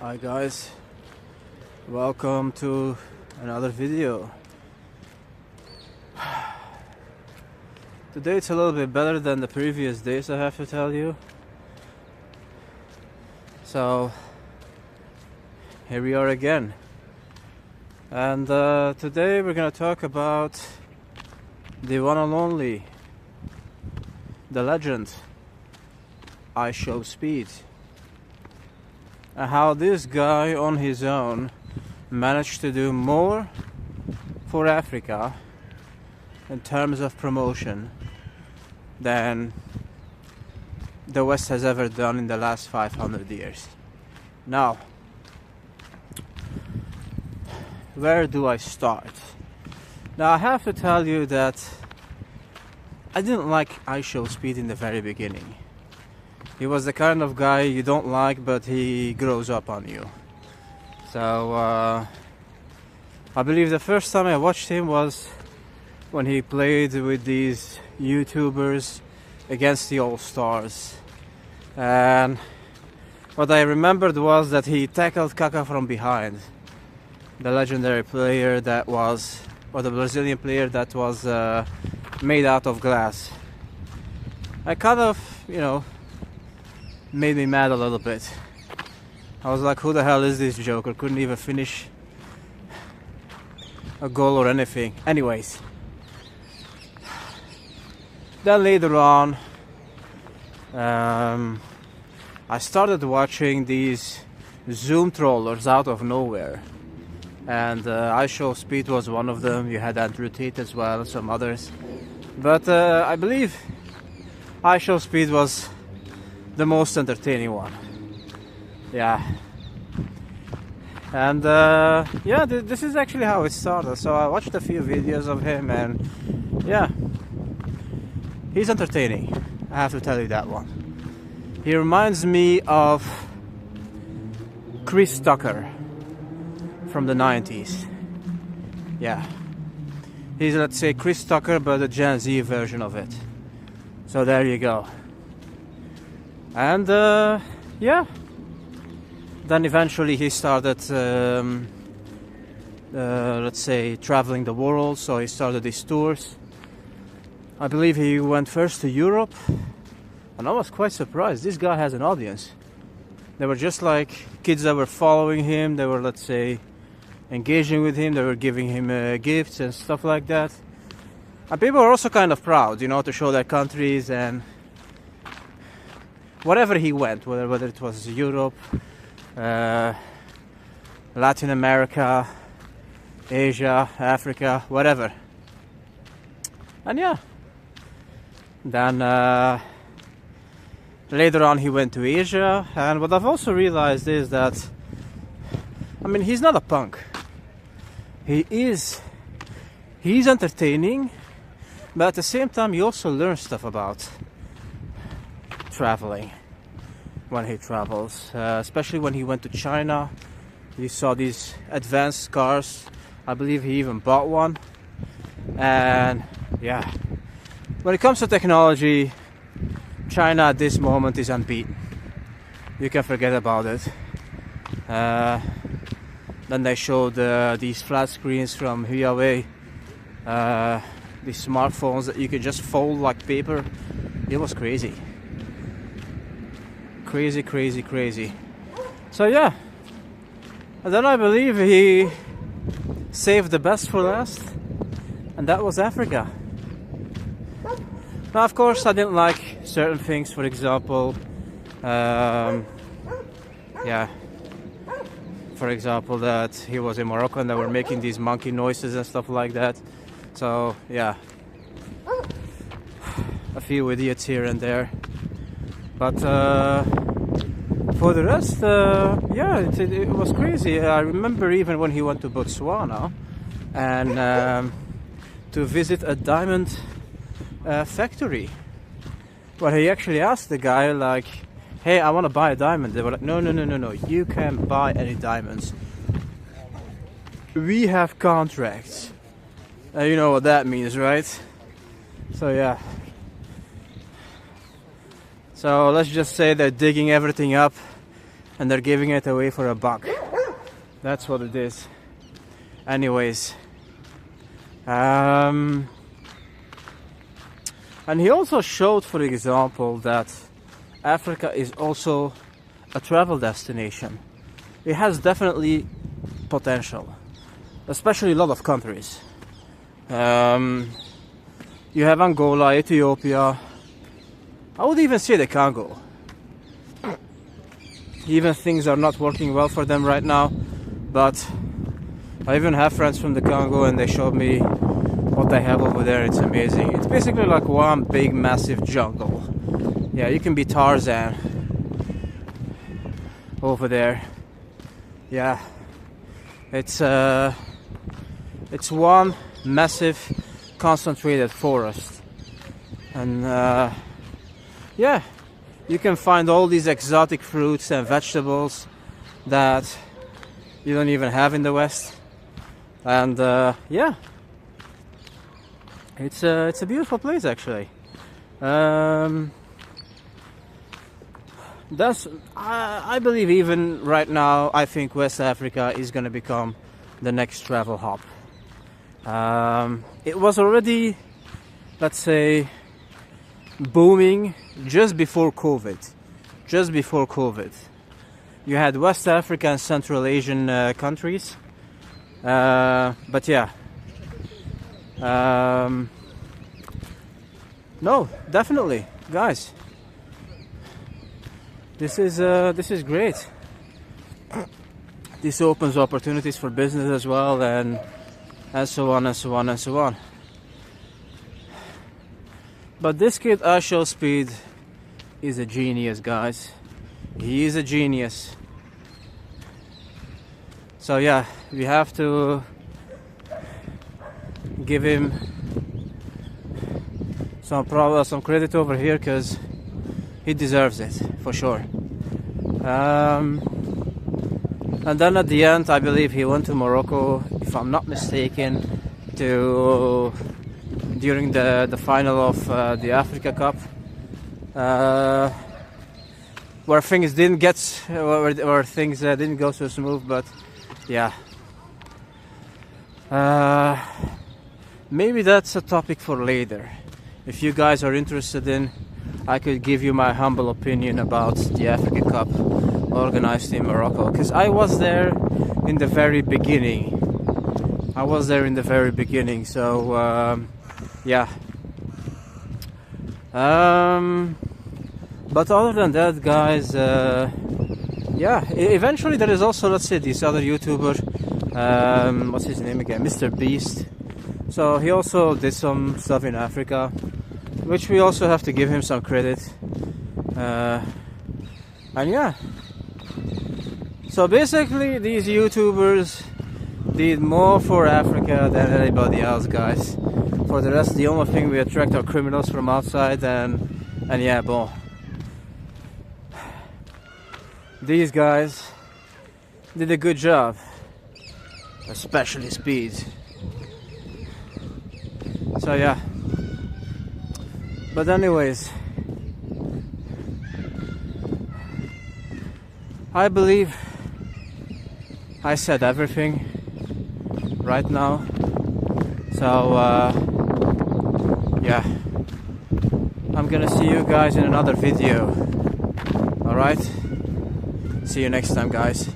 Hi guys, welcome to another video. Today it's a little bit better than the previous days, I have to tell you. So here we are again, and today we're gonna talk about the one and only, the legend, IshowSpeed. And how this guy on his own managed to do more for Africa in terms of promotion than the West has ever done in the last 500 years. Now, where do I start? Now I have to tell you that I didn't like IshowSpeed in the very beginning. He was the kind of guy you don't like, but he grows up on you. So I believe the first time I watched him was when he played with these YouTubers against the All-Stars. And what I remembered was that he tackled Kaka from behind, the legendary player that was, or the Brazilian player that was made out of glass. I kind of, made me mad a little bit. I was like, who the hell is this joker? Couldn't even finish a goal or anything. Anyways, then later on I started watching these Zoom trollers out of nowhere, and IshowSpeed was one of them. You had Andrew Tate as well, and some others, but I believe IshowSpeed was the most entertaining one. Yeah. And this is actually how it started. So I watched a few videos of him, and yeah, he's entertaining, I have to tell you that one. He reminds me of Chris Tucker from the 90s. Yeah, he's, let's say, Chris Tucker, but the Gen Z version of it. So there you go. And yeah, then eventually he started let's say traveling the world. So he started his tours. I believe he went first to Europe, and I was quite surprised. This guy has an audience. They were just like kids that were following him. They were, let's say, engaging with him. They were giving him gifts and stuff like that. And people were also kind of proud, to show their countries. And wherever he went, whether it was Europe, Latin America, Asia, Africa, whatever. And yeah, then later on he went to Asia. And what I've also realized is that, he's not a punk. He's entertaining, but at the same time he also learns stuff about traveling when he travels, especially when he went to China. He saw these advanced cars. I believe he even bought one. And yeah, when it comes to technology, China at this moment is unbeaten. You can forget about it. Then they showed these flat screens from Huawei, these smartphones that you could just fold like paper. It was crazy. Crazy. So yeah, and then I believe he saved the best for last, and that was Africa. Now, of course, I didn't like certain things. For example, for example, that he was in Morocco and they were making these monkey noises and stuff like that. So yeah, a few idiots here and there. But for the rest, it was crazy. I remember even when he went to Botswana and to visit a diamond factory, where he actually asked the guy, like, hey, I want to buy a diamond. They were like, no, you can't buy any diamonds. We have contracts. You know what that means, right? So yeah. So let's just say they're digging everything up and they're giving it away for $1. That's what it is. Anyways, and he also showed, for example, that Africa is also a travel destination. It has definitely potential, especially a lot of countries. You have Angola, Ethiopia, I would even say the Congo. Even things are not working well for them right now, but I even have friends from the Congo and they showed me what they have over there. It's amazing. It's basically like one big massive jungle. Yeah, you can be Tarzan over there. Yeah, it's one massive concentrated forest, and yeah, you can find all these exotic fruits and vegetables that you don't even have in the West. And yeah, it's a beautiful place actually. That's I believe even right now I think West Africa is going to become the next travel hub. It was already, let's say, booming just before COVID. Just before COVID, you had West Africa and Central Asian countries. But yeah, no, definitely, guys. This is great. This opens opportunities for business as well, and so on and so on and so on. But this kid, IshowSpeed, is a genius, guys. He is a genius. So yeah, we have to give him some credit over here, because he deserves it for sure. And then at the end, I believe he went to Morocco, if I'm not mistaken, during the final of the Africa Cup, where things didn't go so smooth. But yeah, maybe that's a topic for later. If you guys are interested in, I could give you my humble opinion about the Africa Cup organized in Morocco, because I was there in the very beginning. So yeah. But other than that, guys, yeah, eventually there is also, let's say, this other YouTuber, what's his name again, Mr. Beast. So he also did some stuff in Africa, which we also have to give him some credit. And yeah, so basically these YouTubers did more for Africa than anybody else, guys. For the rest, the only thing we attract are criminals from outside, and yeah, bon. These guys did a good job, especially Speed. So yeah. But anyways, I believe I said everything right now. So yeah, I'm gonna see you guys in another video. Alright, see you next time, guys.